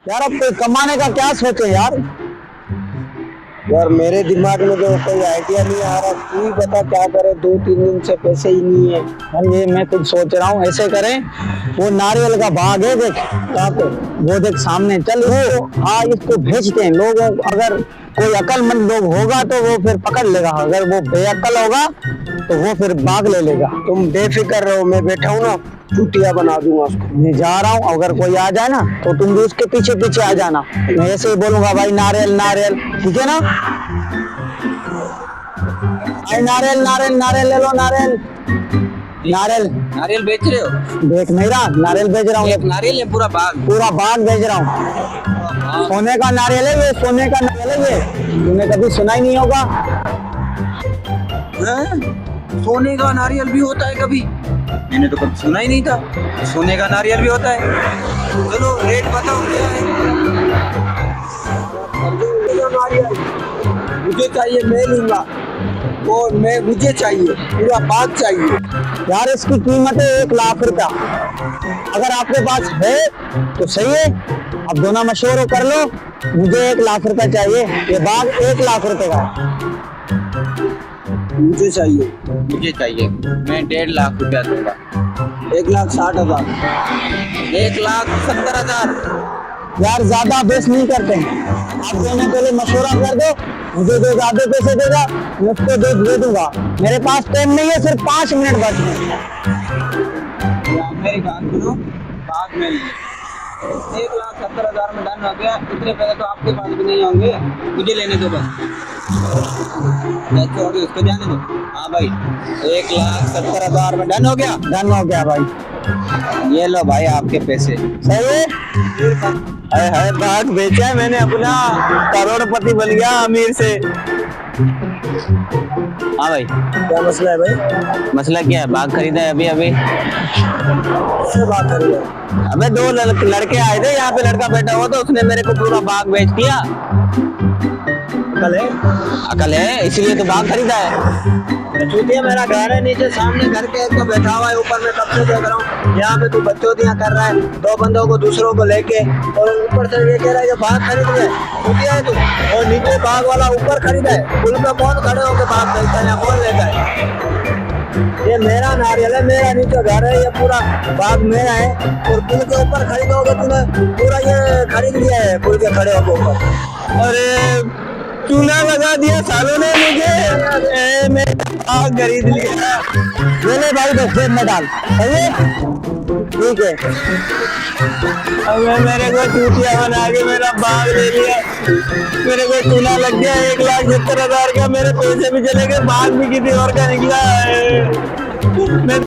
यार अब कोई कमाने का क्या सोचे यार। यार मेरे दिमाग में तो कोई आइडिया नहीं आ रहा। तू ही बता क्या करे, 2-3 दिन से पैसे ही नहीं है। यार ये मैं कुछ सोच रहा हूँ, ऐसे करें, वो नारियल का बाग है देख, क्या पे? वो देख सामने, चल वो, हाँ इसको भेजते हैं लोगों, अगर कोई अक्लमंद लोग होगा तो वो फिर पकड़ लेगा, अगर वो बेअक्ल होगा तो वो फिर भाग ले लेगा। तुम बेफिक्र रहो, मैं बैठा हूँ ना, चुटिया बना दूंगा उसको। मैं जा रहा हूँ, अगर कोई आ जाए ना तो तुम भी उसके पीछे पीछे आ जाना। मैं ऐसे ही बोलूंगा भाई नारियल नारियल, ठीक है ना? भाई नारियल नारियल नारियल ले लो, नारियल नारियल। नारियल बेच रहे हो? देख नहीं रहा, नारियल बेच रहा हूँ, एक नारियल है पूरा बाग? पूरा बाग बेच रहा हूँ। सोने का नारियल है ये, सोने का नारियल है ये, तूने कभी सुना ही नहीं होगा। हैं? सोने का नारियल भी होता है कभी? मैंने तो कभी सुना ही नहीं था सोने का नारियल भी होता है। चलो रेट बताओ क्या है? मुझे चाहिए, मैं लूंगा। और मुझे चाहिए, पूरा बाग चाहिए। यार इसकी कीमत है 1 लाख रुपया, अगर आपके पास है तो सही है, अब दोनों मशवरा कर लो। मुझे 1 लाख रुपया चाहिए, ये बाग 1 लाख रुपए का है। मुझे चाहिए। मुझे चाहिए, मैं 1.5 लाख रुपया दूंगा। 1,60,000। 1,70,000? यार ज्यादा बेस नहीं करते हैं, आप दोनों पहले मशवरा कर दो, मुझे जो ज्यादा पैसे देगा मैं उसको दे दूंगा। मेरे पास टाइम नहीं है, सिर्फ 5 मिनट बचे हैं। मेरी बात सुनो, बाग में 1,70,000 में डन हो गया। इतने पैसे तो आपके पास भी नहीं होंगे, मुझे लेने दो बस। छोड़ो उसको, जाने दो। हाँ भाई, 1,70,000 में डन हो गया। डन हो गया भाई, ये लो भाई आपके पैसे। सही है। हाय हाय, बाग बेचा है मैंने अपना, करोड़पति बन गया अमीर से। हाँ भाई, क्या मसला है भाई? मसला क्या है? बाग खरीदा है अभी अभी। किससे बात कर रहे हो? अबे 2 लड़के आए थे यहाँ पे, लड़का बैठा हुआ था, उसने मेरे को पूरा बाग बेच दिया। कल है? अकल है, इसीलिए तो बाग खरीदा है। चूतिया, मेरा घर है नीचे सामने, घर के एक तो बैठा हुआ है, ऊपर मैं कब से देख रहा हूँ। यहाँ पे तू बच्चोतियाँ कर रहा है, 2 बंदों को दूसरों को लेके, और ऊपर से ये कह रहा है कि बाग खरीद लिया। चूतिया है तू। और नीचे बाग वाला ऊपर खरीदा है, पुल पे कौन खड़े होकर बाग बेचता है या कौन लेता है? ये मेरा नारियल है, मेरा नीचे घर है, ये पूरा बाग मेरा है। और पुल के ऊपर खरीदोगे, तूने पूरा ये खरीद लिया है पुल के खड़े होकर ऊपर। अरे चूना लगा दिया सालों ने मुझे, मैं बाग खरीद लिया। ले ले भाई, बस जेब में डाल, सही है, ठीक है। अबे मेरे को चूतिया बना के मेरा बाग ले लिया, मेरे को चूना लग गया 1,70,000 का, मेरे पैसे भी चले गए, बाग भी किसी और का निकला है। मैं